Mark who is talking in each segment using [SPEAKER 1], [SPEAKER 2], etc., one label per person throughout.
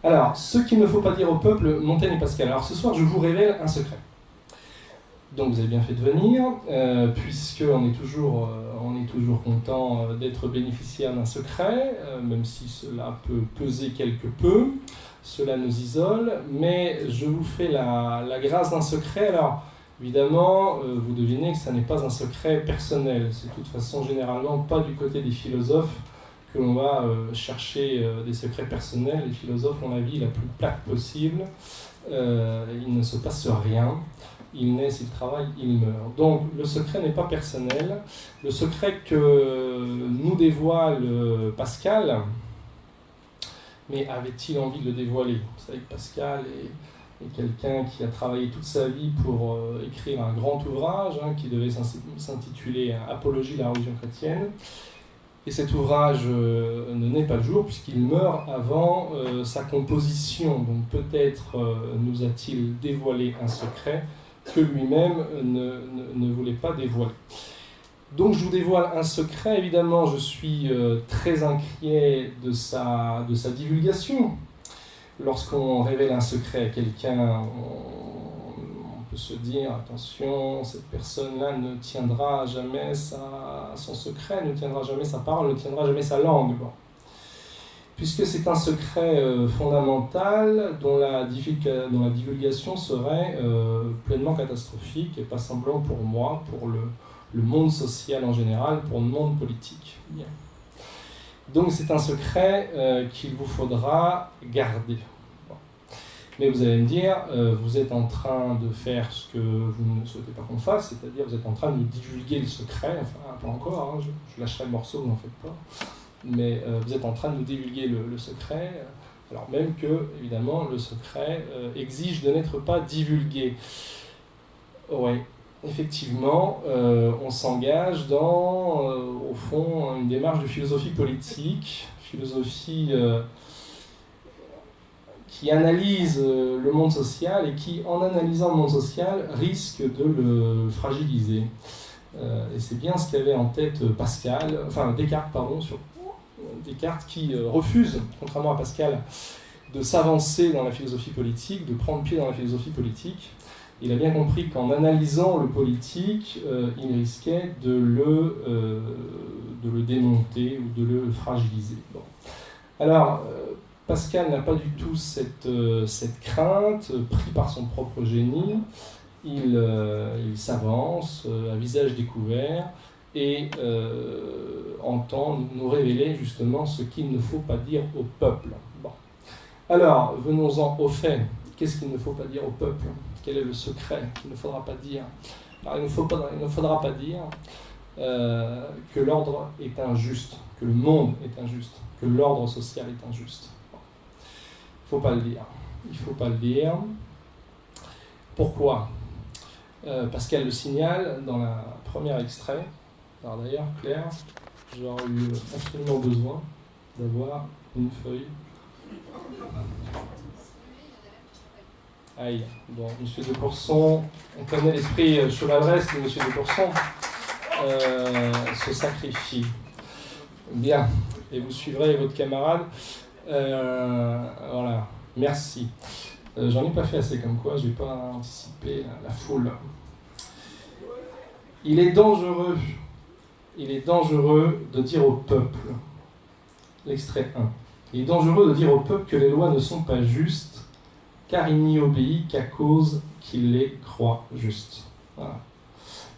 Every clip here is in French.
[SPEAKER 1] Alors, ce qu'il ne faut pas dire au peuple, Montaigne et Pascal. Alors ce soir, je vous révèle un secret. Donc vous avez bien fait de venir, puisqu'on est toujours content d'être bénéficiaire d'un secret, même si cela peut peser quelque peu, cela nous isole, mais je vous fais la grâce d'un secret. Alors évidemment, vous devinez que ça n'est pas un secret personnel, c'est de toute façon généralement pas du côté des philosophes que l'on va chercher des secrets personnels. Les philosophes ont la vie la plus plate possible, il ne se passe rien. Ils naissent, ils travaillent, ils meurent. Donc le secret n'est pas personnel. Le secret que nous dévoile Pascal, mais avait-il envie de le dévoiler? Vous savez que Pascal est quelqu'un qui a travaillé toute sa vie pour écrire un grand ouvrage qui devait s'intituler Apologie de la religion chrétienne. Et cet ouvrage ne naît pas le jour puisqu'il meurt avant sa composition. Donc peut-être nous a-t-il dévoilé un secret que lui-même ne voulait pas dévoiler. Donc je vous dévoile un secret, évidemment je suis très inquiet de sa divulgation. Lorsqu'on révèle un secret à quelqu'un, on peut se dire, attention, cette personne-là ne tiendra jamais son secret, ne tiendra jamais sa parole, ne tiendra jamais sa langue. Bon. Puisque c'est un secret fondamental dont la divulgation serait pleinement catastrophique, et pas semblant pour moi, pour le monde social en général, pour le monde politique. Bien. Donc c'est un secret qu'il vous faudra garder. Bon. Mais vous allez me dire, vous êtes en train de faire ce que vous ne souhaitez pas qu'on fasse, c'est-à-dire vous êtes en train de nous divulguer le secret, enfin pas encore, je lâcherai le morceau, vous n'en faites pas. Mais vous êtes en train de nous divulguer le secret, alors même que, évidemment, le secret exige de n'être pas divulgué. Oui, effectivement, on s'engage dans, au fond, une démarche de philosophie politique, philosophie qui analyse le monde social et qui, en analysant le monde social, risque de le fragiliser. Et c'est bien ce qu'avait en tête Descartes, Descartes qui refuse, contrairement à Pascal, de s'avancer dans la philosophie politique, de prendre pied dans la philosophie politique. Il a bien compris qu'en analysant le politique, il risquait de le démonter ou de le fragiliser. Bon. Alors, Pascal n'a pas du tout cette crainte, pris par son propre génie. Il s'avance à visage découvert et entend nous révéler justement ce qu'il ne faut pas dire au peuple. Bon. Alors, venons-en au fait. Qu'est-ce qu'il ne faut pas dire au peuple? Quel est le secret qu'il ne faudra pas dire? Alors, il ne faudra pas dire que l'ordre est injuste, que le monde est injuste, que l'ordre social est injuste. Bon. Il ne faut pas le dire. Il ne faut pas le dire. Pourquoi? Pascal le signale dans la première extrait. Alors d'ailleurs, Claire, j'aurais eu absolument besoin d'avoir une feuille. Aïe, bon, Monsieur de Courson, on connaît l'esprit chevaleresque de Monsieur de Courson, se sacrifie. Bien, et vous suivrez votre camarade. Voilà, merci. J'en ai pas fait assez comme quoi, je n'ai pas anticipé la foule. Il est dangereux de dire au peuple, l'extrait 1, il est dangereux de dire au peuple que les lois ne sont pas justes, car il n'y obéit qu'à cause qu'il les croit justes. Voilà.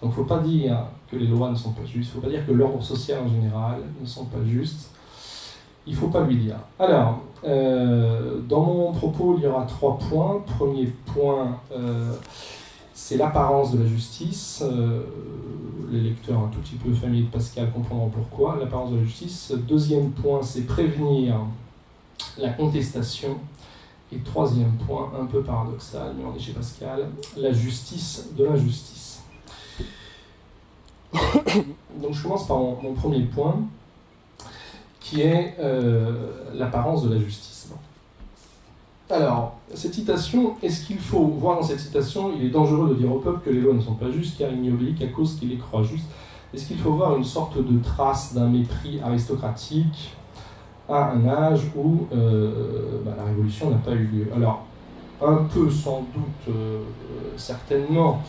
[SPEAKER 1] Donc il ne faut pas dire que les lois ne sont pas justes, il ne faut pas dire que l'ordre social en général ne sont pas justes, il ne faut pas lui dire. Alors, dans mon propos, il y aura 3 points. Premier point, c'est l'apparence de la justice. Les lecteurs un tout petit peu familiers de Pascal comprendront pourquoi. L'apparence de la justice. Deuxième point, c'est prévenir la contestation. Et troisième point, un peu paradoxal, mais on est chez Pascal, la justice de l'injustice. Donc je commence par mon premier point, qui est l'apparence de la justice. Alors, cette citation, est-ce qu'il faut voir dans cette citation, il est dangereux de dire au peuple que les lois ne sont pas justes, car il n'y obéit qu'à cause qu'il les croit justes. Est-ce qu'il faut voir une sorte de trace d'un mépris aristocratique? à un âge où la révolution n'a pas eu lieu. Alors, un peu sans doute, certainement,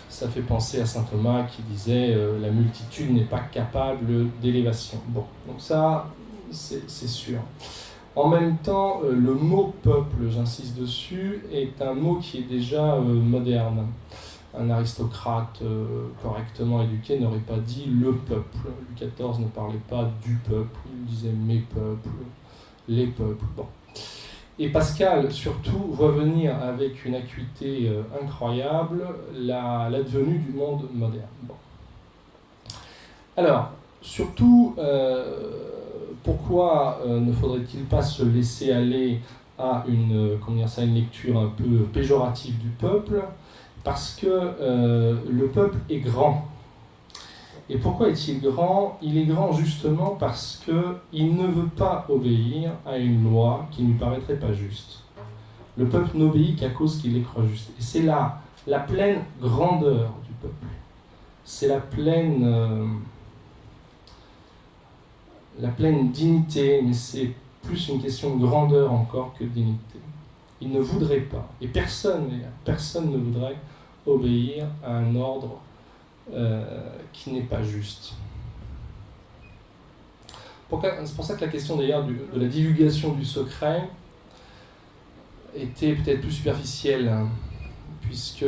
[SPEAKER 1] ça fait penser à saint Thomas qui disait la multitude n'est pas capable d'élévation. Bon, donc ça, c'est sûr. En même temps, le mot peuple, j'insiste dessus, est un mot qui est déjà moderne. Un aristocrate correctement éduqué n'aurait pas dit le peuple. Louis XIV ne parlait pas du peuple, il disait mes peuples, les peuples. Bon. Et Pascal, surtout, voit venir avec une acuité incroyable l'advenue du monde moderne. Bon. Alors, surtout, pourquoi ne faudrait-il pas se laisser aller à une lecture un peu péjorative du peuple? Parce que le peuple est grand. Et pourquoi est-il grand? Il est grand justement parce qu'il ne veut pas obéir à une loi qui ne lui paraîtrait pas juste. Le peuple n'obéit qu'à cause qu'il les croit justes. Et c'est là la pleine grandeur du peuple. C'est la pleine dignité, mais c'est plus une question de grandeur encore que de dignité. Il ne voudrait pas, et personne ne voudrait obéir à un ordre qui n'est pas juste. C'est pour ça que la question d'ailleurs de la divulgation du secret était peut-être plus superficielle, hein, puisque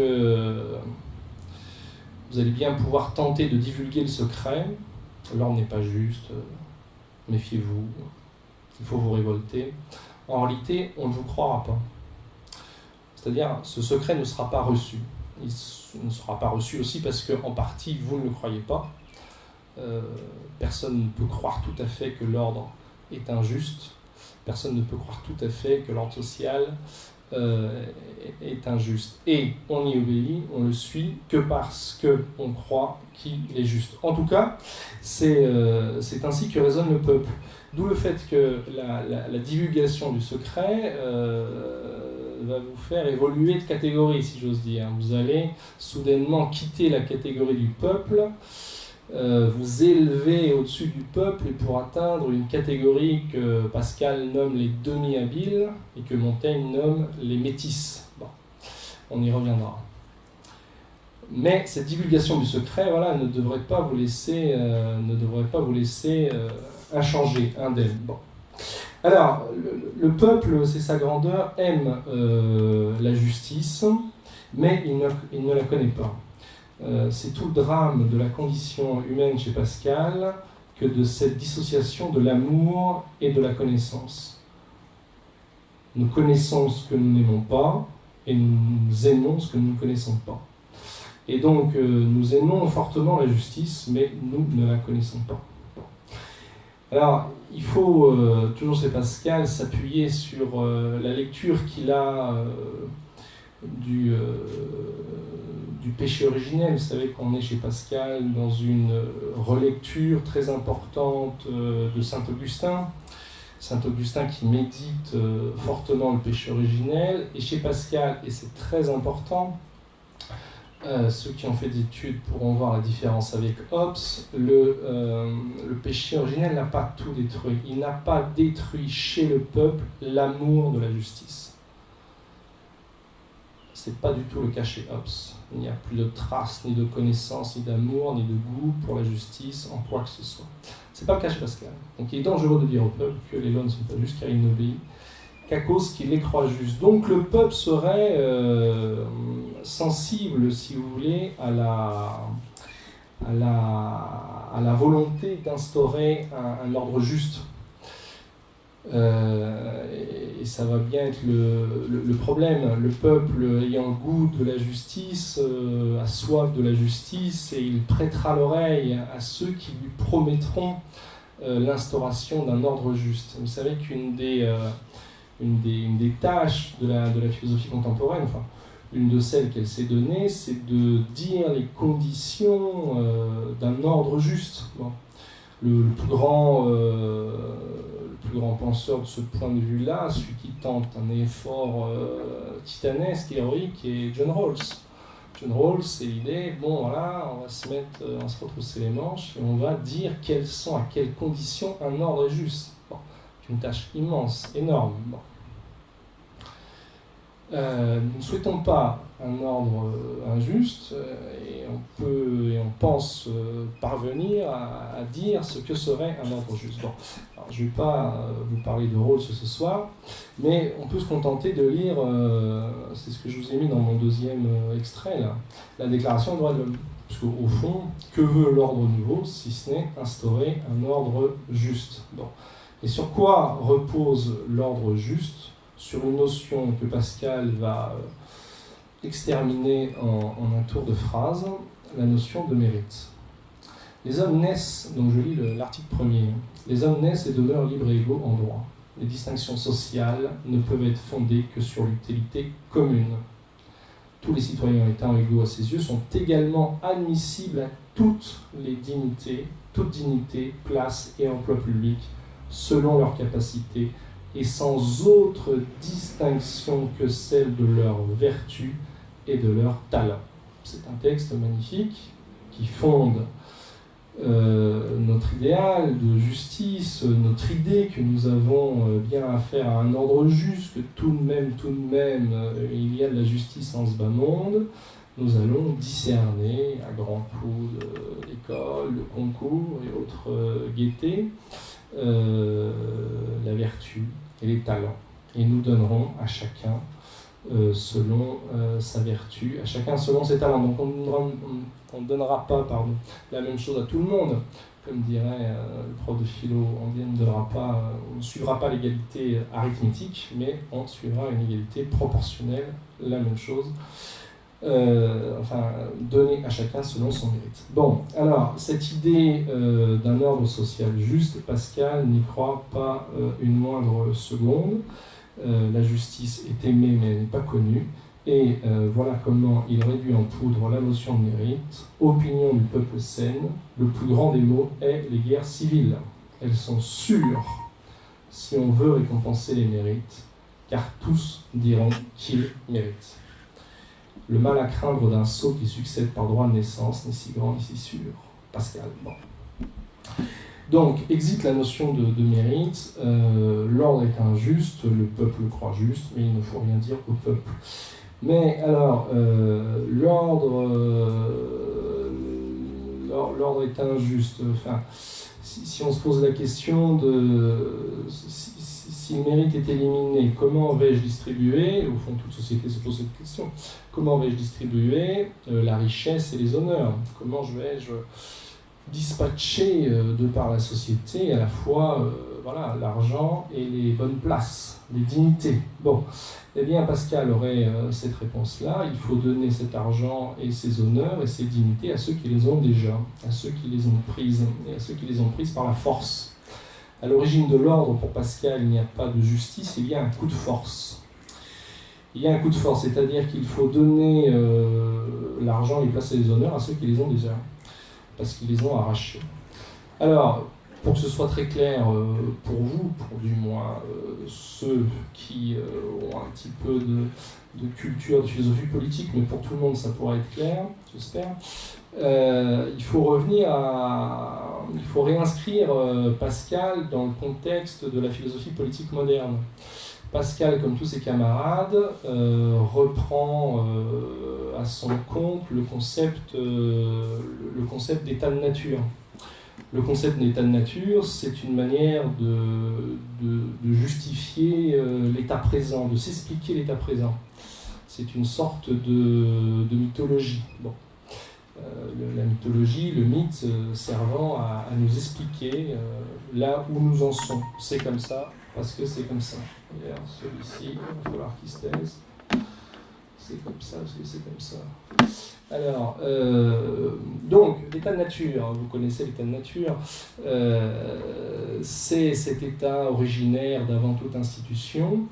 [SPEAKER 1] vous allez bien pouvoir tenter de divulguer le secret, l'ordre n'est pas juste, méfiez-vous, il faut vous révolter. En réalité, on ne vous croira pas. C'est-à-dire, ce secret ne sera pas reçu. Il ne sera pas reçu aussi parce qu'en partie, vous ne le croyez pas. Personne ne peut croire tout à fait que l'ordre est injuste. Personne ne peut croire tout à fait que l'ordre social est injuste. Et on y obéit, on le suit, que parce qu'on croit qu'il est juste. En tout cas, c'est ainsi que raisonne le peuple. D'où le fait que la divulgation du secret va vous faire évoluer de catégorie, si j'ose dire. Vous allez soudainement quitter la catégorie du peuple, vous élever au-dessus du peuple et pour atteindre une catégorie que Pascal nomme les demi-habiles et que Montaigne nomme les métis. Bon, on y reviendra. Mais cette divulgation du secret, voilà, ne devrait pas vous laisser inchangé, indemne. Bon. Alors, le peuple, c'est sa grandeur, aime la justice, mais il ne la connaît pas. C'est tout le drame de la condition humaine chez Pascal que de cette dissociation de l'amour et de la connaissance. Nous connaissons ce que nous n'aimons pas et nous aimons ce que nous ne connaissons pas. Et donc, nous aimons fortement la justice, mais nous ne la connaissons pas. Alors, il faut, toujours chez Pascal, s'appuyer sur la lecture qu'il a du péché originel. Vous savez qu'on est chez Pascal dans une relecture très importante de saint Augustin. Saint Augustin qui médite fortement le péché originel. Et chez Pascal, et c'est très important, ceux qui ont fait des études pourront voir la différence avec Hobbes, le péché originel n'a pas tout détruit. Il n'a pas détruit chez le peuple l'amour de la justice. Ce n'est pas du tout le cas chez Hobbes. Il n'y a plus de traces, ni de connaissance, ni d'amour, ni de goût pour la justice, en quoi que ce soit. Ce n'est pas le cas chez Pascal. Donc il est dangereux de dire au peuple que les lois ne sont pas justes car il n'obéit qu'à cause qu'il les croit justes. Donc le peuple serait sensible, si vous voulez, à la volonté d'instaurer un ordre juste. Et ça va bien être le problème. Le peuple ayant le goût de la justice, a soif de la justice, et il prêtera l'oreille à ceux qui lui promettront l'instauration d'un ordre juste. Vous savez qu'une des tâches de la philosophie contemporaine, enfin, une de celles qu'elle s'est donnée, c'est de dire les conditions d'un ordre juste. Bon. Le plus grand penseur de ce point de vue-là, celui qui tente un effort titanesque, héroïque, est John Rawls. John Rawls, c'est l'idée, bon voilà, on va se retrousser les manches et on va dire quelles sont, à quelles conditions un ordre est juste. Bon. une tâche immense, énorme. Bon. Nous ne souhaitons pas un ordre injuste et on pense parvenir à dire ce que serait un ordre juste. Bon. Alors, je ne vais pas vous parler de Rawls ce soir, mais on peut se contenter de lire, c'est ce que je vous ai mis dans mon deuxième extrait, là, la Déclaration des droits de l'homme. Parce qu'au fond, que veut l'ordre nouveau, si ce n'est instaurer un ordre juste? Bon. Et sur quoi repose l'ordre juste? Sur une notion que Pascal va exterminer en un tour de phrase, la notion de mérite. Les hommes naissent, donc je lis l'article premier, les hommes naissent et demeurent libres et égaux en droit. Les distinctions sociales ne peuvent être fondées que sur l'utilité commune. Tous les citoyens étant égaux à ses yeux sont également admissibles à toutes les dignités, toute dignité, place et emploi public, selon leurs capacités, et sans autre distinction que celle de leur vertu et de leur talent. C'est un texte magnifique qui fonde notre idéal de justice, notre idée que nous avons bien affaire à un ordre juste, que tout de même, il y a de la justice en ce bas monde. Nous allons discerner à grands coups d'école, de concours et autres gaietés, la vertu et les talents. Et nous donnerons à chacun selon sa vertu, à chacun selon ses talents. Donc on ne donnera pas la même chose à tout le monde. Comme dirait le prof de philo, on ne suivra pas l'égalité arithmétique, mais on suivra une égalité proportionnelle, la même chose. Donner à chacun selon son mérite. Bon, alors, cette idée d'un ordre social juste, Pascal n'y croit pas une moindre seconde. La justice est aimée, mais elle n'est pas connue. Et voilà comment il réduit en poudre la notion de mérite. Opinion du peuple saine, le plus grand des maux est les guerres civiles. Elles sont sûres, si on veut récompenser les mérites, car tous diront qu'ils méritent. Le mal à craindre d'un sot qui succède par droit de naissance n'est si grand ni si sûr. Pascal. Bon. Donc, existe la notion de mérite. L'ordre est injuste, le peuple le croit juste, mais il ne faut rien dire au peuple. Mais alors, l'ordre est injuste. Enfin, si on se pose la question de si le mérite est éliminé, comment vais-je distribuer? Au fond, toute société se pose cette question. Comment vais-je distribuer la richesse et les honneurs? Comment vais-je dispatcher de par la société à la fois l'argent et les bonnes places, les dignités? Bon, eh bien Pascal aurait cette réponse-là. Il faut donner cet argent et ces honneurs et ces dignités à ceux qui les ont déjà, à ceux qui les ont prises et à ceux qui les ont prises par la force. À l'origine de l'ordre, pour Pascal, il n'y a pas de justice, il y a un coup de force. Il y a un coup de force, c'est-à-dire qu'il faut donner l'argent, les places et les honneurs à ceux qui les ont déjà, parce qu'ils les ont arrachés. Alors, pour que ce soit très clair pour vous, pour du moins ceux qui ont un petit peu de culture, de philosophie politique, mais pour tout le monde ça pourrait être clair, j'espère. Il faut réinscrire Pascal dans le contexte de la philosophie politique moderne. Pascal, comme tous ses camarades, reprend à son compte le concept d'état de nature. Le concept d'état de nature, c'est une manière de justifier l'état présent, de s'expliquer l'état présent. C'est une sorte de mythologie. Bon. La mythologie, le mythe servant à nous expliquer là où nous en sommes. C'est comme ça, parce que c'est comme ça. D'ailleurs, celui-ci, il va falloir qu'il se taise. C'est comme ça, parce que c'est comme ça. Alors, donc, l'état de nature, vous connaissez l'état de nature, c'est cet état originaire d'avant toute institution.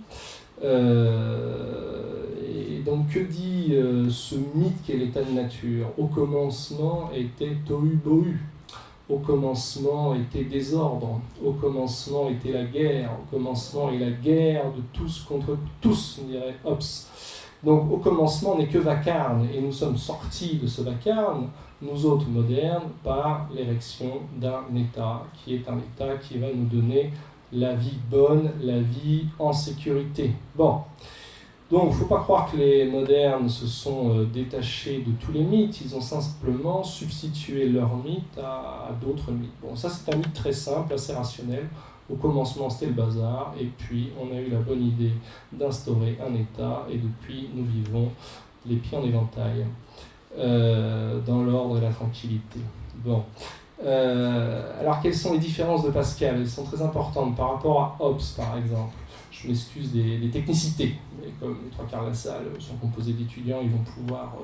[SPEAKER 1] Et donc, que dit ce mythe qu'est l'état de nature? Au commencement était tohu-bohu. Au commencement était désordre. Au commencement était la guerre. Au commencement est la guerre de tous contre tous, dirait Hobbes. Donc, au commencement n'est que vacarme. Et nous sommes sortis de ce vacarme, nous autres modernes, par l'érection d'un État, qui est un État qui va nous donner la vie bonne, la vie en sécurité. Bon, donc il ne faut pas croire que les modernes se sont détachés de tous les mythes, ils ont simplement substitué leurs mythes à d'autres mythes. Bon, ça c'est un mythe très simple, assez rationnel. Au commencement c'était le bazar, et puis on a eu la bonne idée d'instaurer un État, et depuis nous vivons les pieds en éventail, dans l'ordre et la tranquillité. Bon. Alors quelles sont les différences de Pascal? Elles sont très importantes par rapport à Hobbes par exemple. Je m'excuse des technicités, mais comme les trois quarts de la salle sont composés d'étudiants, ils vont pouvoir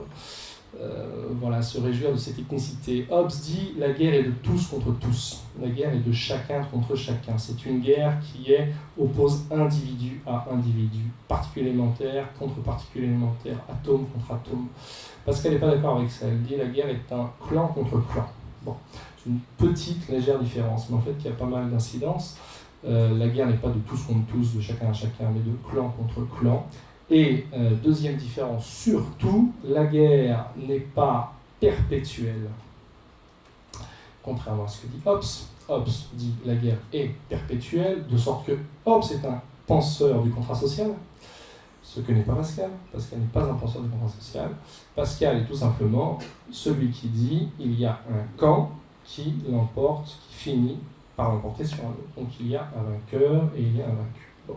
[SPEAKER 1] voilà, se réjouir de ces technicités. Hobbes dit la guerre est de tous contre tous. La guerre est de chacun contre chacun. C'est une guerre qui oppose individu à individu, particule élémentaire contre particule élémentaire, atome contre atome. Pascal n'est pas d'accord avec ça. Elle dit la guerre est un clan contre clan. Bon, c'est une petite, légère différence, mais en fait, il y a pas mal d'incidences. La guerre n'est pas de tous contre tous, de chacun à chacun, mais de clan contre clan. Et deuxième différence, surtout, la guerre n'est pas perpétuelle. Contrairement à ce que dit Hobbes. Hobbes dit la guerre est perpétuelle, de sorte que Hobbes est un penseur du contrat social, ce que n'est pas Pascal. Pascal n'est pas un penseur du contrat social. Pascal est tout simplement celui qui dit il y a un camp qui l'emporte, qui finit par l'emporter sur un autre. Donc il y a un vainqueur et il y a un vaincu. Bon.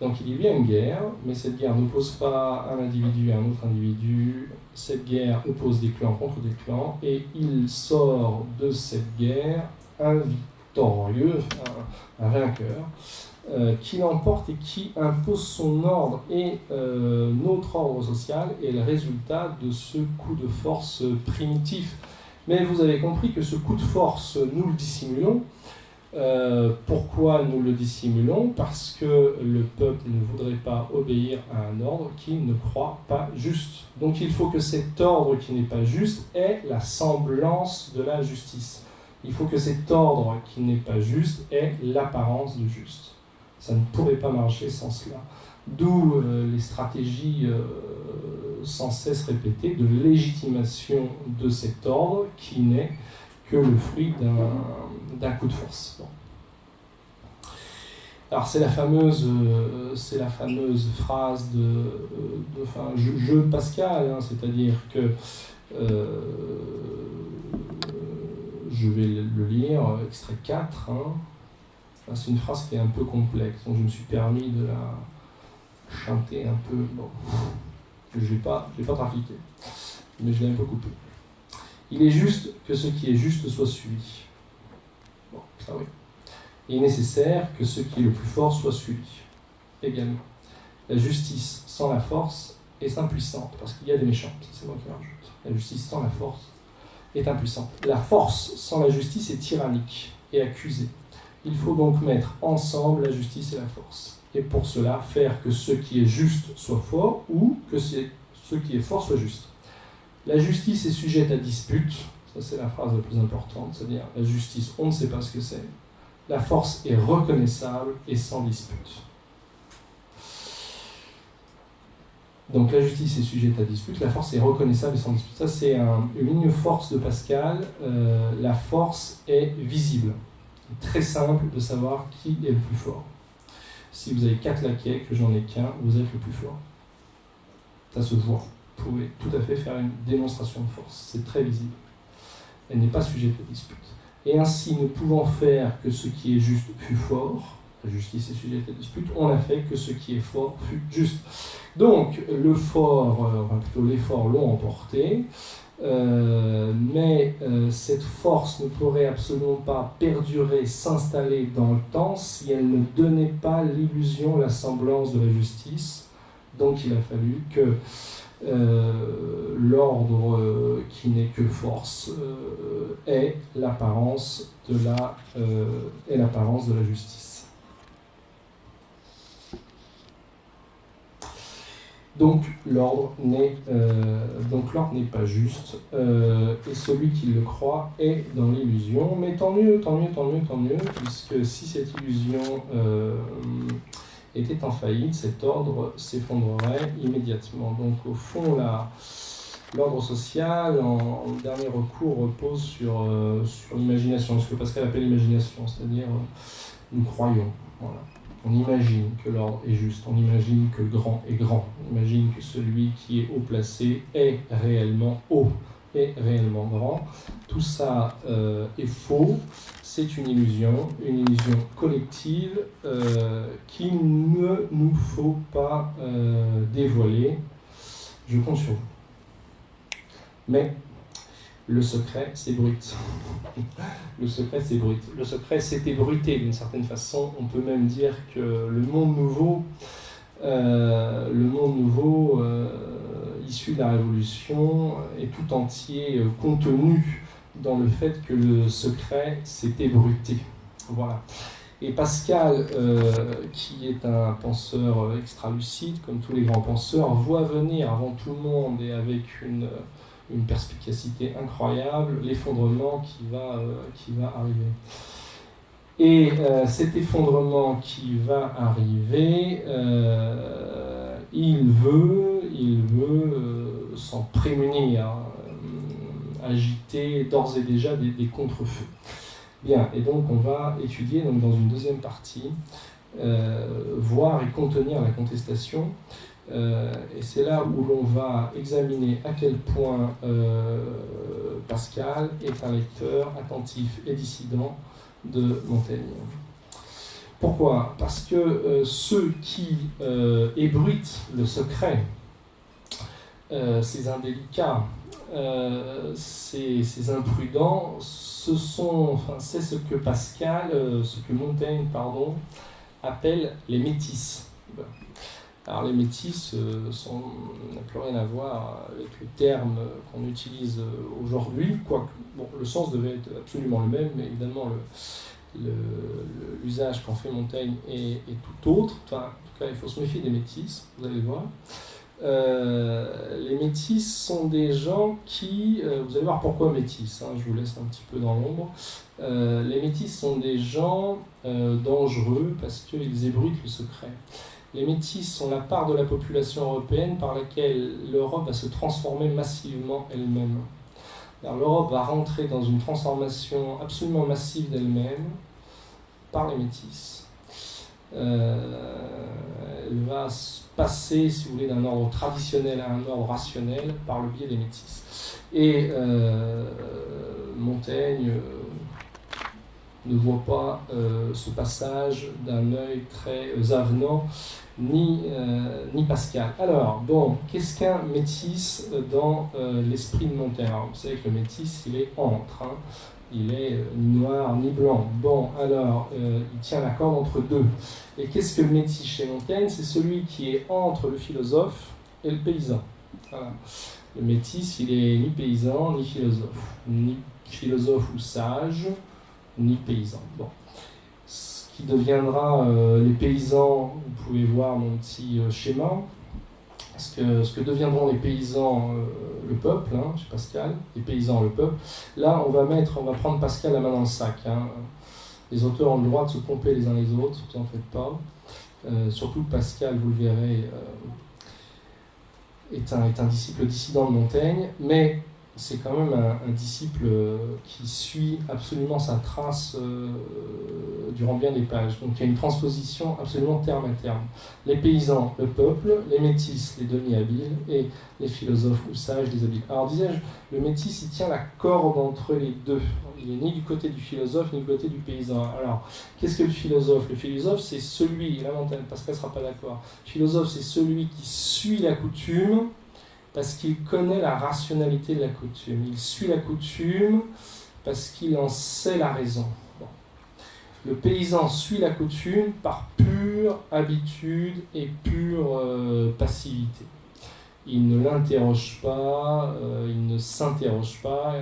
[SPEAKER 1] Donc il y a bien une guerre, mais cette guerre n'oppose pas un individu à un autre individu. Cette guerre oppose des clans contre des clans, et il sort de cette guerre un victorieux, un vainqueur, qui l'emporte et qui impose son ordre. Et notre ordre social est le résultat de ce coup de force primitif. Mais vous avez compris que ce coup de force, nous le dissimulons. Pourquoi nous le dissimulons? Parce que le peuple ne voudrait pas obéir à un ordre qu'il ne croit pas juste. Donc il faut que cet ordre qui n'est pas juste ait la semblance de la justice. Il faut que cet ordre qui n'est pas juste ait l'apparence de juste. Ça ne pourrait pas marcher sans cela. D'où les stratégies sans cesse répétées de légitimation de cet ordre qui n'est que le fruit d'un coup de force. Bon. Alors c'est la fameuse phrase jeu de Pascal, hein, c'est-à-dire que je vais le lire, extrait 4. Hein. C'est une phrase qui est un peu complexe, donc je me suis permis de la chanter un peu. Bon, je ne l'ai pas trafiqué, mais je l'ai un peu coupé. Il est juste que ce qui est juste soit suivi. Bon, ça oui. Il est nécessaire que ce qui est le plus fort soit suivi. Également. La justice sans la force est impuissante, parce qu'il y a des méchants. Ça, c'est moi qui rajoute. La justice sans la force est impuissante. La force sans la justice est tyrannique et accusée. Il faut donc mettre ensemble la justice et la force. Et pour cela, faire que ce qui est juste soit fort, ou que ce qui est fort soit juste. La justice est sujette à dispute, ça c'est la phrase la plus importante, c'est-à-dire la justice, on ne sait pas ce que c'est. La force est reconnaissable et sans dispute. Donc la justice est sujette à dispute, la force est reconnaissable et sans dispute. Ça c'est une ligne force de Pascal, la force est visible. C'est très simple de savoir qui est le plus fort. Si vous avez 4 laquais, que j'en ai qu'un, vous êtes le plus fort. Ça se voit. Vous pouvez tout à fait faire une démonstration de force. C'est très visible. Elle n'est pas sujette à dispute. Et ainsi, nous pouvons faire que ce qui est juste fût fort. La justice est sujette à dispute. On a fait que ce qui est fort fût juste. Donc, les forts l'ont emporté. Mais cette force ne pourrait absolument pas perdurer, s'installer dans le temps si elle ne donnait pas l'illusion, la semblance de la justice. Donc il a fallu que l'ordre qui n'est que force ait l'apparence de la justice. Donc l'ordre n'est pas juste, et celui qui le croit est dans l'illusion. Mais tant mieux, puisque si cette illusion était en faillite, cet ordre s'effondrerait immédiatement. Donc au fond, l'ordre social, en dernier recours, repose sur l'imagination, ce que Pascal appelle l'imagination, c'est-à-dire nous croyons. Voilà. On imagine que l'ordre est juste, on imagine que le grand est grand, on imagine que celui qui est haut placé est réellement haut, est réellement grand. Tout ça est faux, c'est une illusion collective qu'il ne nous faut pas dévoiler. Je compte sur vous. Mais le secret, c'est brut. Le secret, c'est brut. Le secret, c'est ébruité d'une certaine façon. On peut même dire que le monde nouveau, issu de la Révolution, est tout entier contenu dans le fait que le secret s'est ébruité. Voilà. Et Pascal, qui est un penseur extra-lucide, comme tous les grands penseurs, voit venir avant tout le monde et avec une perspicacité incroyable l'effondrement qui va arriver. Et cet effondrement qui va arriver, il veut s'en prémunir, agiter d'ores et déjà des contre-feux. Bien, et donc on va étudier donc, dans une deuxième partie, voir et contenir la contestation. Et c'est là où l'on va examiner à quel point Pascal est un lecteur attentif et dissident de Montaigne. Pourquoi ? Parce que ceux qui ébruitent le secret, ces indélicats, ces imprudents, c'est ce que Montaigne, appelle les métis. Alors les métis n'a plus rien à voir avec le terme qu'on utilise aujourd'hui, quoique le sens devait être absolument le même, mais évidemment l'usage qu'en fait Montaigne est tout autre. Enfin, en tout cas, il faut se méfier des métis, vous allez le voir. Les métis sont des gens qui, vous allez voir pourquoi métis, je vous laisse un petit peu dans l'ombre. Les métis sont des gens dangereux parce qu'ils ébruitent le secret. Les métis sont la part de la population européenne par laquelle l'Europe va se transformer massivement elle-même. Alors, l'Europe va rentrer dans une transformation absolument massive d'elle-même par les métis. Elle va passer, si vous voulez, d'un ordre traditionnel à un ordre rationnel par le biais des métis. Et Montaigne ne voit pas ce passage d'un œil très avenant, ni Pascal. Alors, qu'est-ce qu'un métis dans l'esprit de Montaigne ? Alors, vous savez que le métis, il est entre, il est ni noir ni blanc. Il tient la corde entre deux. Et qu'est-ce que le métis chez Montaigne ? C'est celui qui est entre le philosophe et le paysan. Voilà. Le métis, il est ni paysan, ni philosophe ou sage, ni paysan. Ce qui deviendra les paysans, vous pouvez voir mon petit schéma, ce que deviendront les paysans, le peuple, chez Pascal, les paysans, le peuple. Là, on va prendre Pascal la main dans le sac. Les auteurs ont le droit de se tromper les uns les autres, vous n'en faites pas. Surtout Pascal, vous le verrez, est un disciple dissident de Montaigne, mais c'est quand même un disciple qui suit absolument sa trace durant bien des pages. Donc il y a une transposition absolument terme à terme. Les paysans, le peuple, les métis, les demi-habiles, et les philosophes ou sages, les habiles. Alors disais-je, le métis, il tient la corde entre les deux. Il n'est ni du côté du philosophe, ni du côté du paysan. Alors, qu'est-ce que le philosophe ? Le philosophe, c'est celui, là Montaigne, Pascal ne sera pas d'accord, le philosophe, c'est celui qui suit la coutume, parce qu'il connaît la rationalité de la coutume. Il suit la coutume parce qu'il en sait la raison. Le paysan suit la coutume par pure habitude et pure passivité. Il ne l'interroge pas, il ne s'interroge pas.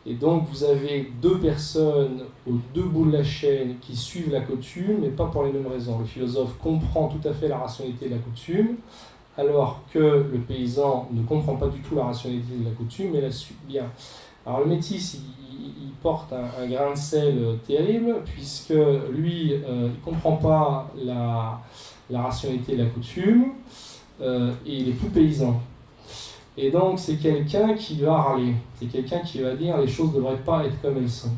[SPEAKER 1] Et donc vous avez deux personnes aux deux bouts de la chaîne qui suivent la coutume, mais pas pour les mêmes raisons. Le philosophe comprend tout à fait la rationalité de la coutume, alors que le paysan ne comprend pas du tout la rationalité de la coutume, mais la suit bien. Alors le métis, il porte un grain de sel terrible, puisque lui, il ne comprend pas la rationalité de la coutume, et il est plus paysan. Et donc c'est quelqu'un qui va râler, c'est quelqu'un qui va dire les choses ne devraient pas être comme elles sont.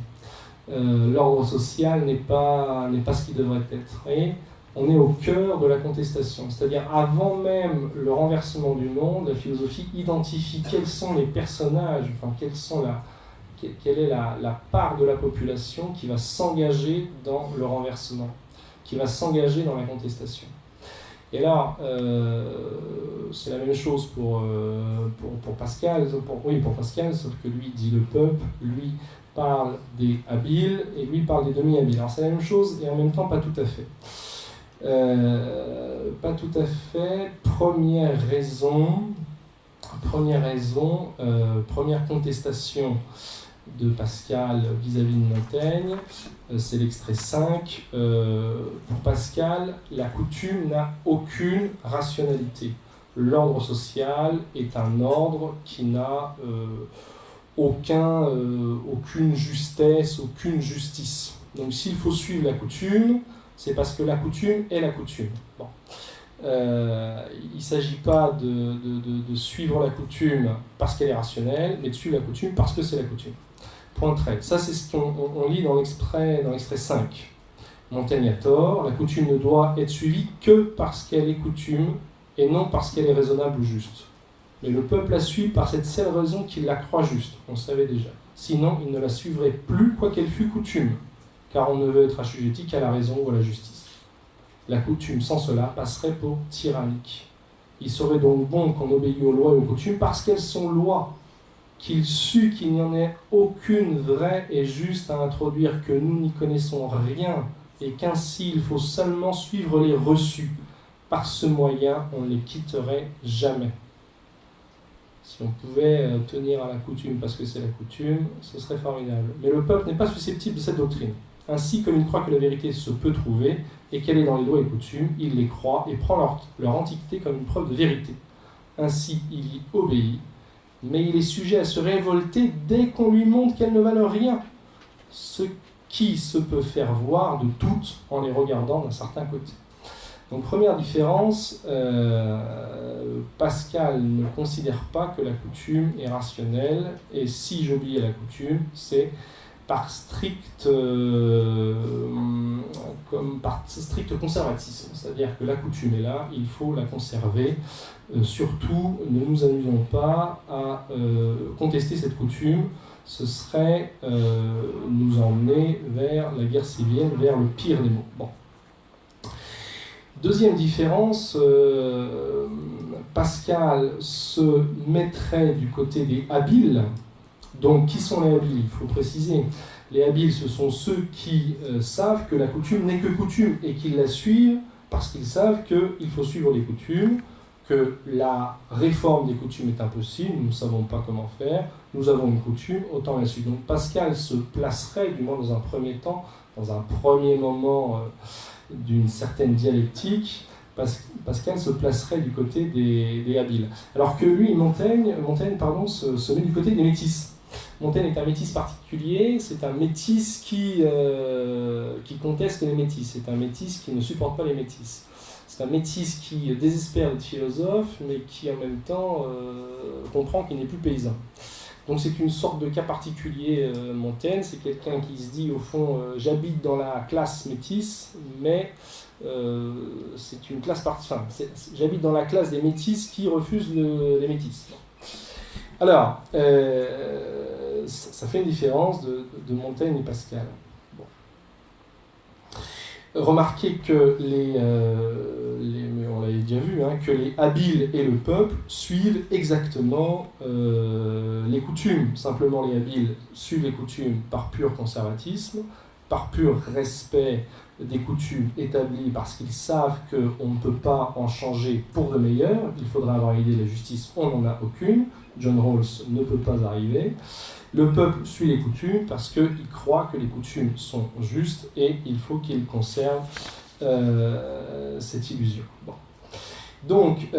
[SPEAKER 1] l'ordre social n'est pas ce qu'il devrait être. Et on est au cœur de la contestation. C'est-à-dire, avant même le renversement du monde, la philosophie identifie quels sont les personnages, enfin, quelle est la part de la population qui va s'engager dans le renversement, qui va s'engager dans la contestation. Et là, c'est la même chose pour Pascal, pour Pascal, sauf que lui dit le peuple, lui parle des habiles et lui parle des demi-habiles. Alors c'est la même chose et en même temps pas tout à fait. Pas tout à fait. Première contestation de Pascal vis-à-vis de Montaigne, c'est l'extrait 5. Pour Pascal, la coutume n'a aucune rationalité. L'ordre social est un ordre qui n'a aucune justesse, aucune justice. Donc s'il faut suivre la coutume, c'est parce que la coutume est la coutume. Bon. Il ne s'agit pas de suivre la coutume parce qu'elle est rationnelle, mais de suivre la coutume parce que c'est la coutume. Point 13. Ça, c'est ce qu'on lit dans l'extrait 5. Montaigne a tort, la coutume ne doit être suivie que parce qu'elle est coutume et non parce qu'elle est raisonnable ou juste. Mais le peuple la suit par cette seule raison qu'il la croit juste, on le savait déjà. Sinon, il ne la suivrait plus, quoi qu'elle fût coutume, car on ne veut être assujetti qu'à la raison ou à la justice. La coutume, sans cela, passerait pour tyrannique. Il serait donc bon qu'on obéisse aux lois et aux coutumes parce qu'elles sont lois, qu'il sut qu'il n'y en ait aucune vraie et juste à introduire, que nous n'y connaissons rien, et qu'ainsi il faut seulement suivre les reçus. Par ce moyen, on ne les quitterait jamais. Si on pouvait tenir à la coutume parce que c'est la coutume, ce serait formidable. Mais le peuple n'est pas susceptible de cette doctrine. Ainsi, comme il croit que la vérité se peut trouver et qu'elle est dans les lois et coutumes, il les croit et prend leur antiquité comme une preuve de vérité. Ainsi, il y obéit, mais il est sujet à se révolter dès qu'on lui montre qu'elles ne valent rien, ce qui se peut faire voir de toutes en les regardant d'un certain côté. Donc première différence, Pascal ne considère pas que la coutume est rationnelle, et si j'obéis à la coutume, c'est par strict conservatisme, c'est-à-dire que la coutume est là, il faut la conserver. Surtout, ne nous amusons pas à contester cette coutume, ce serait nous emmener vers la guerre civile, vers le pire des maux. Bon. Deuxième différence, Pascal se mettrait du côté des habiles. Donc, qui sont les habiles ? Il faut préciser. Les habiles, ce sont ceux qui savent que la coutume n'est que coutume et qui la suivent parce qu'ils savent qu'il faut suivre les coutumes, que la réforme des coutumes est impossible, nous ne savons pas comment faire, nous avons une coutume, autant la suivre. Donc, Pascal se placerait, du moins dans un premier temps, dans un premier moment d'une certaine dialectique, Pascal se placerait du côté des habiles. Alors que lui, Montaigne se met du côté des métis. Montaigne est un métis particulier, c'est un métis qui conteste les métis, c'est un métis qui ne supporte pas les métis. C'est un métis qui désespère d'être philosophe, mais qui en même temps comprend qu'il n'est plus paysan. Donc c'est une sorte de cas particulier, Montaigne, c'est quelqu'un qui se dit au fond j'habite dans la classe métisse, mais c'est une classe j'habite dans la classe des métis qui refusent les métis. Alors, ça fait une différence de Montaigne et Pascal. Bon. Remarquez que on l'avait déjà vu, que les habiles et le peuple suivent exactement les coutumes. Simplement, les habiles suivent les coutumes par pur conservatisme, par pur respect des coutumes établies, parce qu'ils savent qu'on ne peut pas en changer pour de meilleurs. Il faudra avoir l'idée de la justice, on n'en a aucune. John Rawls ne peut pas arriver. Le peuple suit les coutumes parce qu'il croit que les coutumes sont justes et il faut qu'il conserve cette illusion. Bon. Donc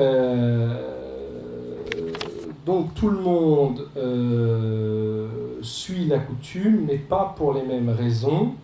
[SPEAKER 1] tout le monde suit la coutume, mais pas pour les mêmes raisons.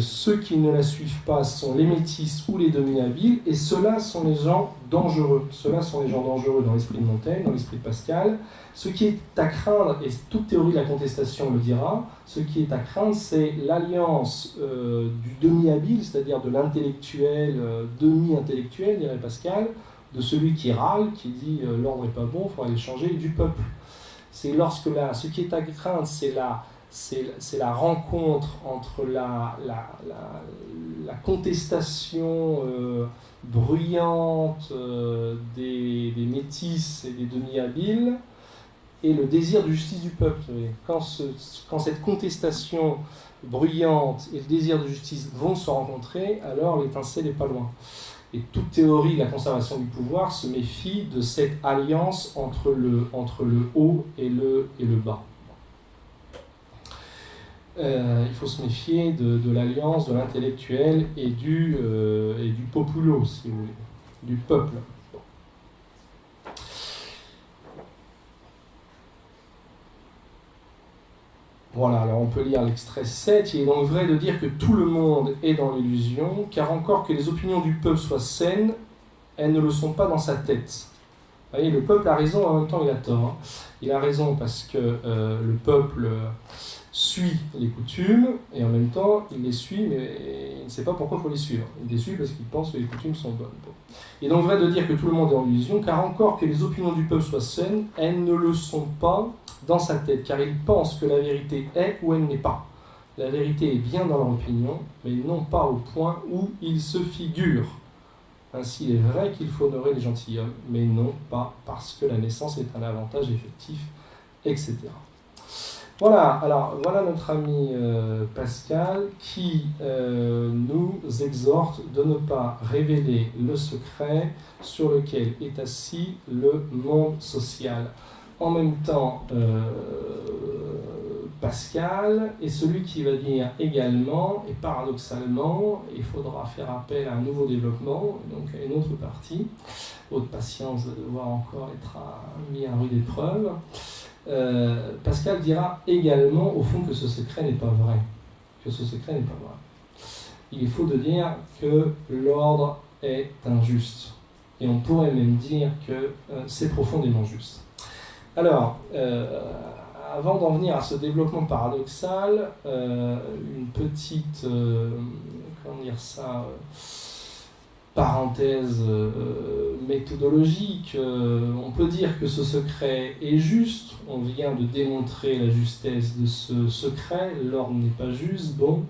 [SPEAKER 1] Ceux qui ne la suivent pas sont les métis ou les demi-habiles, et ceux-là sont les gens dangereux. Ceux-là sont les gens dangereux dans l'esprit de Montaigne, dans l'esprit de Pascal. Ce qui est à craindre, et toute théorie de la contestation le dira, ce qui est à craindre, c'est l'alliance du demi-habile, c'est-à-dire de l'intellectuel, demi-intellectuel, dirait Pascal, de celui qui râle, qui dit l'ordre n'est pas bon, il faudrait le changer, et du peuple. C'est lorsque ce qui est à craindre, c'est la rencontre entre la contestation bruyante des métis et des demi-habiles et le désir de justice du peuple. Quand cette contestation bruyante et le désir de justice vont se rencontrer, alors l'étincelle n'est pas loin. Et toute théorie de la conservation du pouvoir se méfie de cette alliance entre le haut et le bas. Il faut se méfier de l'alliance de l'intellectuel et du populo, si vous voulez, du peuple. Voilà, alors on peut lire l'extrait 7. Il est donc vrai de dire que tout le monde est dans l'illusion, car encore que les opinions du peuple soient saines, elles ne le sont pas dans sa tête. Vous voyez, le peuple a raison, en même temps il a tort. Il a raison parce que le peuple suit les coutumes, et en même temps il les suit, mais il ne sait pas pourquoi il faut les suivre. Il les suit parce qu'il pense que les coutumes sont bonnes. Il est donc vrai de dire que tout le monde est en illusion, car encore que les opinions du peuple soient saines, elles ne le sont pas dans sa tête, car il pense que la vérité est ou elle n'est pas. La vérité est bien dans leur opinion, mais non pas au point où ils se figurent. Ainsi, il est vrai qu'il faut honorer les gentilshommes, mais non pas parce que la naissance est un avantage effectif, etc. Voilà, alors voilà notre ami Pascal qui nous exhorte de ne pas révéler le secret sur lequel est assis le monde social. En même temps, Pascal est celui qui va dire également, et paradoxalement, il faudra faire appel à un nouveau développement, donc à une autre partie, haute patience de devoir encore être mis à rude épreuve. Pascal dira également, au fond, que ce secret n'est pas vrai. Que ce secret n'est pas vrai. Il faut de dire que l'ordre est injuste. Et on pourrait même dire que c'est profondément juste. Alors, avant d'en venir à ce développement paradoxal, une petite, parenthèse méthodologique, on peut dire que ce secret est juste, on vient de démontrer la justesse de ce secret, l'ordre n'est pas juste, bon,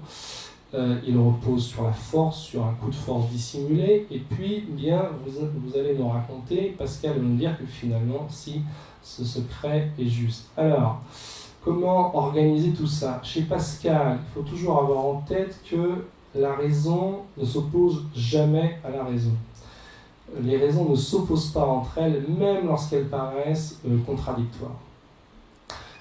[SPEAKER 1] il repose sur la force, sur un coup de force dissimulé, et puis, bien, vous allez nous raconter, Pascal va nous dire que finalement, si ce secret est juste. Alors, comment organiser tout ça ? Chez Pascal, il faut toujours avoir en tête que la raison ne s'oppose jamais à la raison. Les raisons ne s'opposent pas entre elles, même lorsqu'elles paraissent contradictoires.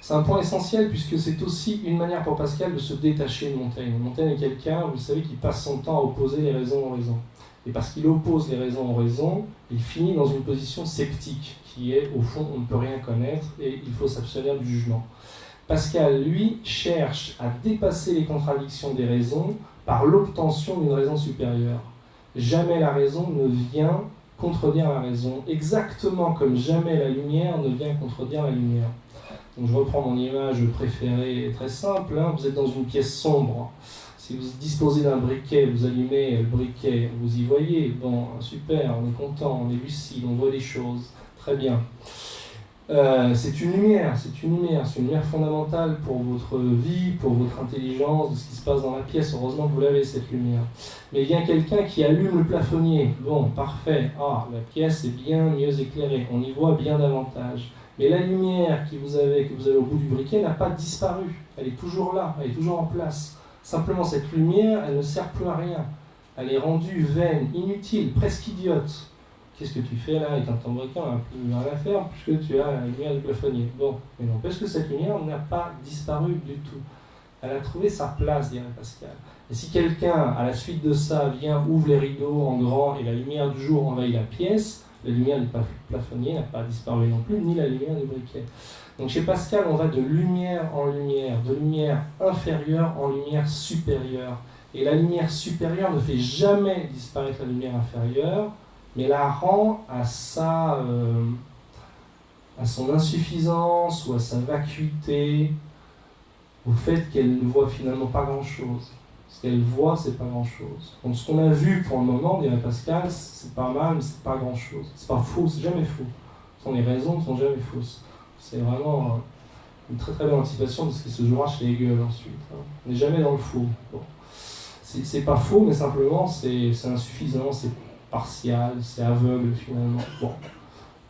[SPEAKER 1] C'est un point essentiel puisque c'est aussi une manière pour Pascal de se détacher de Montaigne. Montaigne est quelqu'un, vous savez, qui passe son temps à opposer les raisons aux raisons. Et parce qu'il oppose les raisons aux raisons, il finit dans une position sceptique, qui est, au fond, on ne peut rien connaître et il faut s'abstenir du jugement. Pascal, lui, cherche à dépasser les contradictions des raisons par l'obtention d'une raison supérieure. Jamais la raison ne vient contredire la raison, exactement comme jamais la lumière ne vient contredire la lumière. Donc je reprends mon image préférée, très simple, hein. Vous êtes dans une pièce sombre. Si vous disposez d'un briquet, vous allumez le briquet, vous y voyez, bon, super, on est content, on est lucide, on voit des choses, très bien. C'est une lumière fondamentale pour votre vie, pour votre intelligence, de ce qui se passe dans la pièce. Heureusement que vous l'avez, cette lumière. Mais il vient quelqu'un qui allume le plafonnier. Bon, parfait. Ah, la pièce est bien mieux éclairée. On y voit bien davantage. Mais la lumière que vous avez au bout du briquet n'a pas disparu. Elle est toujours là, elle est toujours en place. Simplement, cette lumière, elle ne sert plus à rien. Elle est rendue vaine, inutile, presque idiote. Qu'est-ce que tu fais là étant ton briquet, on n'a plus rien à faire puisque tu as la lumière du plafonnier. Bon, mais n'empêche que cette lumière n'a pas disparu du tout. Elle a trouvé sa place, dirait Pascal. Et si quelqu'un, à la suite de ça, vient, ouvre les rideaux en grand et la lumière du jour envahit la pièce, la lumière du plafonnier n'a pas disparu non plus, ni la lumière du briquet. Donc chez Pascal, on va de lumière en lumière, de lumière inférieure en lumière supérieure. Et la lumière supérieure ne fait jamais disparaître la lumière inférieure, mais la rend à son insuffisance ou à sa vacuité, au fait qu'elle ne voit finalement pas grand-chose. Ce qu'elle voit, c'est pas grand-chose. Donc ce qu'on a vu pour le moment, dirait Pascal, c'est pas mal, mais c'est pas grand-chose. C'est pas faux, c'est jamais faux. Les raisons ne sont jamais fausses. C'est vraiment une très très belle anticipation de ce qui se jouera chez Hegel ensuite. On n'est jamais dans le faux. Bon. C'est pas faux, mais simplement c'est insuffisant, c'est partial, c'est aveugle finalement. Bon.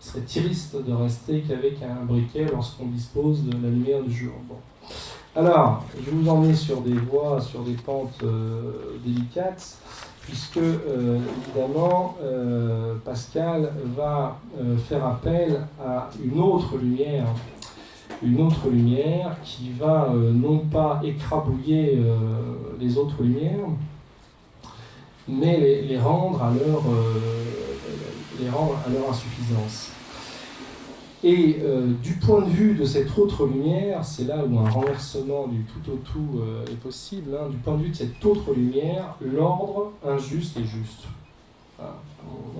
[SPEAKER 1] Il serait tiriste de rester qu'avec un briquet lorsqu'on dispose de la lumière du jour. Bon. Alors, je vais vous emmener sur des voies, sur des pentes délicates, puisque évidemment Pascal va faire appel à une autre lumière qui va non pas écrabouiller les autres lumières, mais les rendre à leur insuffisance. Et du point de vue de cette autre lumière, c'est là où un renversement du tout au tout est possible, du point de vue de cette autre lumière, l'ordre injuste est juste. Voilà.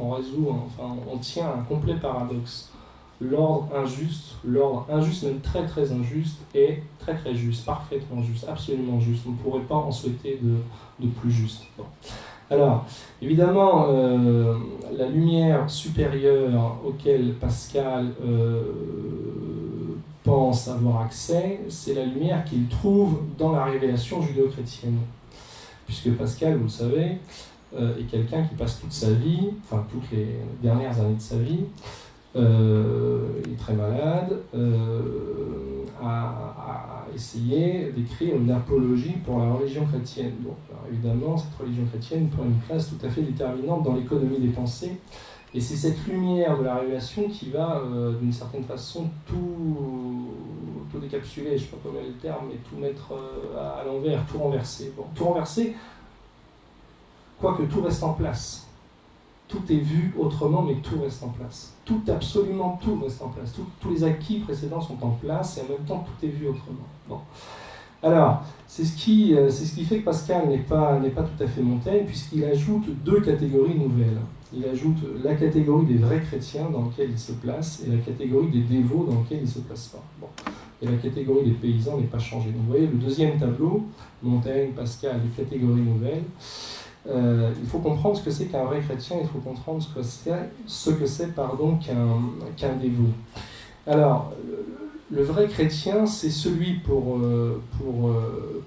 [SPEAKER 1] On tient à un complet paradoxe. L'ordre injuste, même très très injuste, est très très juste, parfaitement juste, absolument juste. On ne pourrait pas en souhaiter de plus juste. Bon. Alors, évidemment, la lumière supérieure auquel Pascal pense avoir accès, c'est la lumière qu'il trouve dans la révélation judéo-chrétienne. Puisque Pascal, vous le savez, est quelqu'un qui passe toute sa vie, enfin toutes les dernières années de sa vie, il est très malade, à essayer d'écrire une apologie pour la religion chrétienne. Bon, alors évidemment, cette religion chrétienne prend une place tout à fait déterminante dans l'économie des pensées, et c'est cette lumière de la révélation qui va, d'une certaine façon, tout décapsuler, je ne sais pas comment est le terme, mais tout mettre à l'envers, tout renverser. Bon, tout renverser, quoique tout reste en place. Tout est vu autrement, mais tout reste en place. Absolument tout reste en place. Tous les acquis précédents sont en place et en même temps tout est vu autrement. Bon. Alors, c'est ce qui fait que Pascal n'est pas tout à fait Montaigne, puisqu'il ajoute deux catégories nouvelles. Il ajoute la catégorie des vrais chrétiens dans laquelle il se place et la catégorie des dévots dans laquelle il ne se place pas. Bon. Et la catégorie des paysans n'est pas changée. Donc vous voyez, le deuxième tableau, Montaigne, Pascal, les catégories nouvelles. Il faut comprendre ce que c'est qu'un vrai chrétien, il faut comprendre ce que c'est qu'un dévot. Alors, le vrai chrétien, c'est celui pour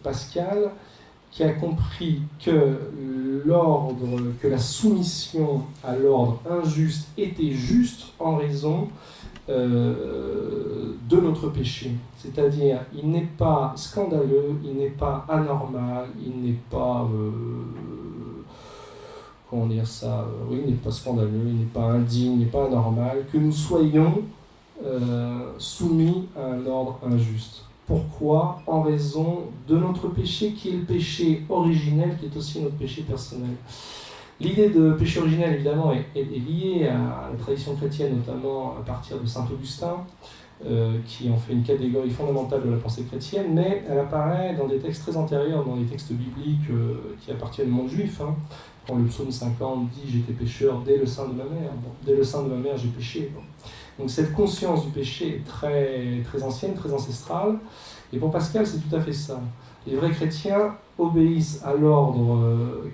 [SPEAKER 1] Pascal qui a compris que la soumission à l'ordre injuste était juste en raison de notre péché. C'est-à-dire, il n'est pas scandaleux, il n'est pas anormal, il n'est pas... comment dire ça, oui, il n'est pas scandaleux, il n'est pas indigne, il n'est pas anormal, que nous soyons soumis à un ordre injuste. Pourquoi ? En raison de notre péché, qui est le péché originel, qui est aussi notre péché personnel. L'idée de péché originel, évidemment, est liée à la tradition chrétienne, notamment à partir de saint Augustin, qui en fait une catégorie fondamentale de la pensée chrétienne, mais elle apparaît dans des textes très antérieurs, dans les textes bibliques qui appartiennent au monde juif. Quand le psaume 50 dit « J'étais pécheur dès le sein de ma mère », bon, dès le sein de ma mère j'ai péché. Bon. Donc cette conscience du péché est très, très ancienne, très ancestrale, et pour Pascal c'est tout à fait ça. Les vrais chrétiens obéissent à l'ordre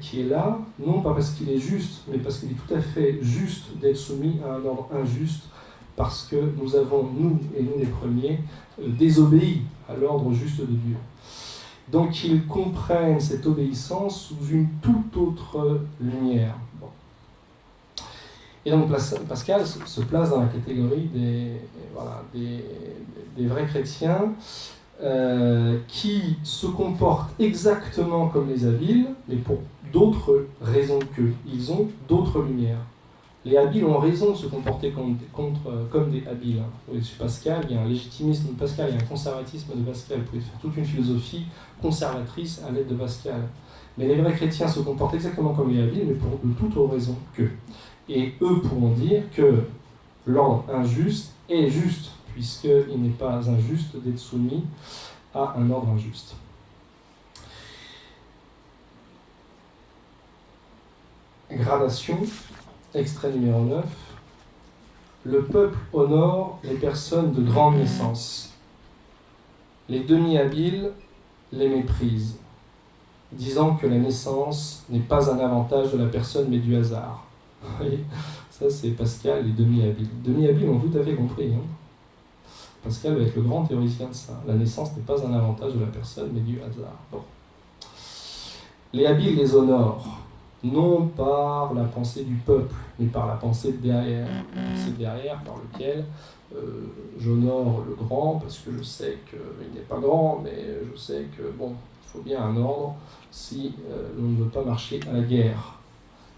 [SPEAKER 1] qui est là, non pas parce qu'il est juste, mais parce qu'il est tout à fait juste d'être soumis à un ordre injuste, parce que nous avons, nous les premiers, désobéi à l'ordre juste de Dieu. Donc ils comprennent cette obéissance sous une toute autre lumière. Bon. Et donc Pascal se place dans la catégorie des vrais chrétiens qui se comportent exactement comme les habiles, mais pour d'autres raisons qu'eux. Ils ont d'autres lumières. Les habiles ont raison de se comporter comme des habiles. Chez Pascal, il y a un légitimisme de Pascal, il y a un conservatisme de Pascal. Vous pouvez faire toute une philosophie conservatrice à l'aide de Pascal. Mais les vrais chrétiens se comportent exactement comme les habiles, mais pour de toutes autres raisons qu'eux. Et eux pourront dire que l'ordre injuste est juste, puisqu'il n'est pas injuste d'être soumis à un ordre injuste. Gradation, extrait numéro 9. Le peuple honore les personnes de grande naissance. Les demi-habiles les méprisent, disant que la naissance n'est pas un avantage de la personne mais du hasard. Vous voyez, ça c'est Pascal, les demi-habiles. Demi-habiles ont tout à fait compris. Pascal va être le grand théoricien de ça. La naissance n'est pas un avantage de la personne mais du hasard. Bon. Les habiles les honorent, non par la pensée du peuple, mais par la pensée de derrière. C'est derrière par lequel j'honore le grand, parce que je sais qu'il n'est pas grand, mais je sais que, bon, il faut bien un ordre si l'on ne veut pas marcher à la guerre.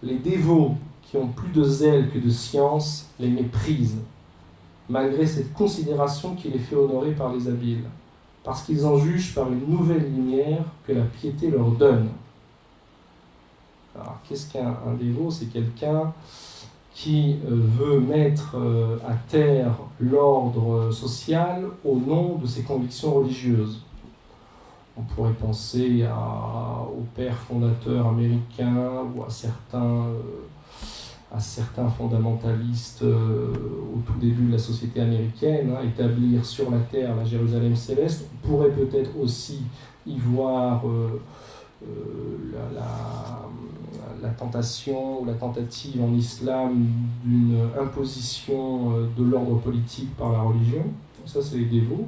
[SPEAKER 1] Les dévots qui ont plus de zèle que de science les méprisent, malgré cette considération qui les fait honorer par les habiles, parce qu'ils en jugent par une nouvelle lumière que la piété leur donne. Alors, qu'est-ce qu'un dévot? C'est quelqu'un qui veut mettre à terre l'ordre social au nom de ses convictions religieuses. On pourrait penser aux pères fondateurs américains ou à certains fondamentalistes au tout début de la société américaine, établir sur la terre la Jérusalem céleste. On pourrait peut-être aussi y voir la tentation ou la tentative en islam d'une imposition de l'ordre politique par la religion. Ça, c'est les dévots,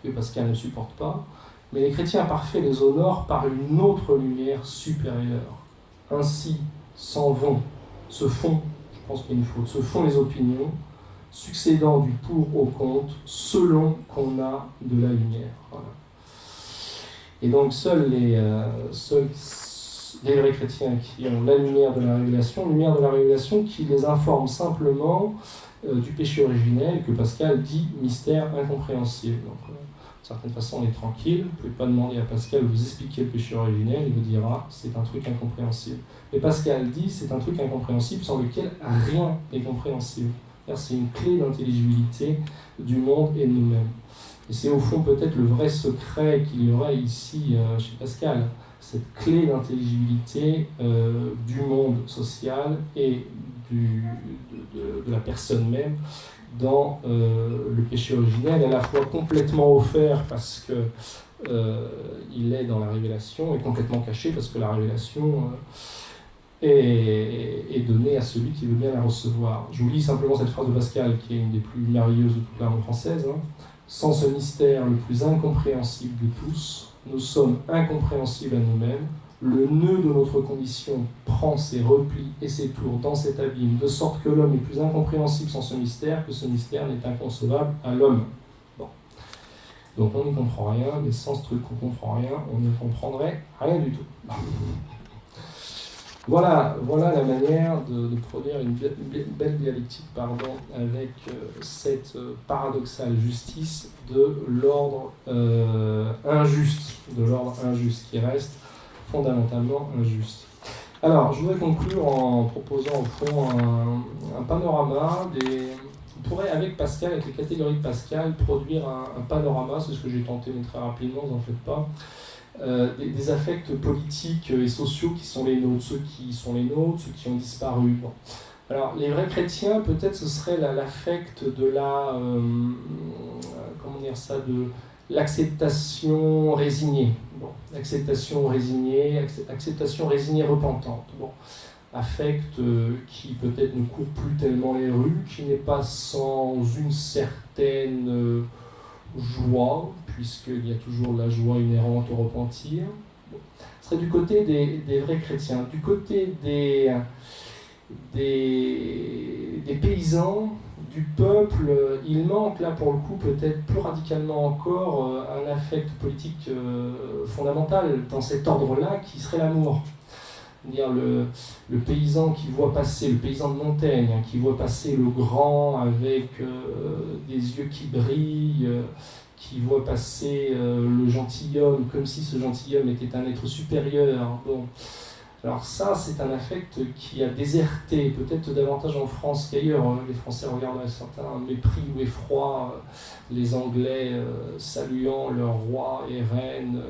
[SPEAKER 1] que Pascal ne supporte pas. Mais les chrétiens parfaits les honorent par une autre lumière supérieure. Ainsi s'en vont, se font, je pense qu'il y a une faute, se font les opinions, succédant du pour au contre, selon qu'on a de la lumière. Voilà. Et donc seuls les vrais chrétiens qui ont la lumière de la révélation qui les informe simplement du péché originel, que Pascal dit mystère incompréhensible. Donc, d'une certaine façon, on est tranquille, vous ne pouvez pas demander à Pascal de vous expliquer le péché originel, il vous dira c'est un truc incompréhensible. Mais Pascal dit c'est un truc incompréhensible sans lequel rien n'est compréhensible. C'est une clé d'intelligibilité du monde et de nous-mêmes. Et c'est au fond peut-être le vrai secret qu'il y aurait ici chez Pascal, cette clé d'intelligibilité du monde social et de la personne même dans le péché originel, à la fois complètement offert parce qu'il est dans la révélation et complètement caché parce que la révélation est donnée à celui qui veut bien la recevoir. Je vous lis simplement cette phrase de Pascal qui est une des plus merveilleuses de toute la langue française. Sans ce mystère le plus incompréhensible de tous, nous sommes incompréhensibles à nous-mêmes. Le nœud de notre condition prend ses replis et ses tours dans cet abîme, de sorte que l'homme est plus incompréhensible sans ce mystère que ce mystère n'est inconcevable à l'homme. Bon. Donc on n'y comprend rien, mais sans ce truc qu'on ne comprend rien, on ne comprendrait rien du tout. Voilà la manière de produire une belle dialectique avec cette paradoxale justice de l'ordre injuste, qui reste fondamentalement injuste. Alors, je voudrais conclure en proposant au fond un panorama on pourrait, avec Pascal, avec les catégories de Pascal, produire un panorama, c'est ce que j'ai tenté, mais très rapidement, vous n'en faites pas, des affects politiques et sociaux qui sont les nôtres, ceux qui ont disparu. Bon. Alors, les vrais chrétiens, peut-être ce serait l'affect de de l'acceptation résignée. Bon, acceptation résignée repentante. Bon. Affect qui peut-être ne court plus tellement les rues, qui n'est pas sans une certaine joie, puisqu'il y a toujours la joie inhérente au repentir. Bon. Ce serait du côté des vrais chrétiens. Du côté des paysans, du peuple, il manque là pour le coup peut-être plus radicalement encore un affect politique fondamental dans cet ordre-là qui serait l'amour. C'est-à-dire le paysan qui voit passer, le paysan de Montaigne, qui voit passer le grand avec des yeux qui brillent, qui voit passer le gentilhomme comme si ce gentilhomme était un être supérieur. Bon. Alors ça, c'est un affect qui a déserté, peut-être davantage en France qu'ailleurs. Les Français regardent avec certain mépris ou effroi les Anglais saluant leur roi et reine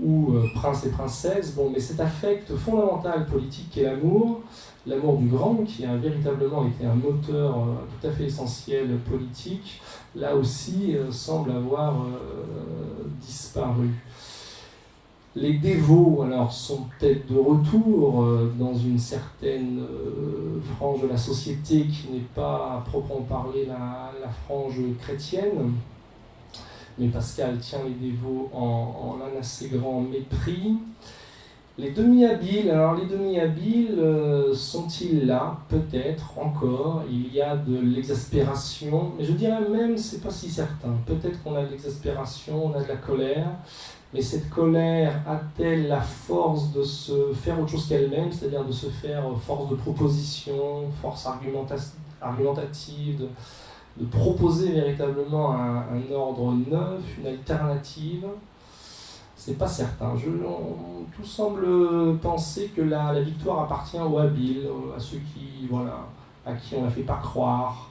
[SPEAKER 1] ou prince et princesse, bon, mais cet affect fondamental politique qu'est l'amour, l'amour du grand, qui a véritablement été un moteur tout à fait essentiel politique, là aussi semble avoir disparu. Les dévots, alors, sont peut-être de retour dans une certaine frange de la société qui n'est pas, à proprement parler, la frange chrétienne. Mais Pascal tient les dévots en un assez grand mépris. Les demi-habiles, alors les demi-habiles, sont-ils là? Peut-être encore. Il y a de l'exaspération, mais je dirais même, c'est pas si certain. Peut-être qu'on a de l'exaspération, on a de la colère, mais cette colère a-t-elle la force de se faire autre chose qu'elle-même, c'est-à-dire de se faire force de proposition, force argumentative, de proposer véritablement un ordre neuf, une alternative? C'est pas certain. Tout semble penser que la victoire appartient aux habiles, à ceux qui, voilà, à qui on ne la fait pas croire,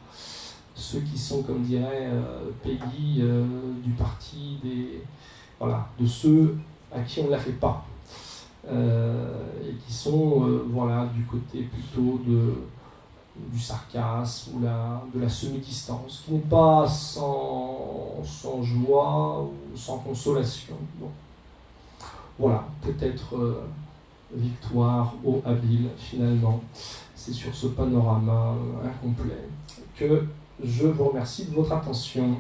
[SPEAKER 1] ceux qui sont, comme dirait Peggy, du parti voilà, de ceux à qui on ne la fait pas, et qui sont voilà, du côté plutôt du sarcasme ou de la semi-distance, qui n'est pas sans joie ou sans consolation. Bon. Voilà, peut-être victoire aux habiles, finalement. C'est sur ce panorama incomplet que je vous remercie de votre attention.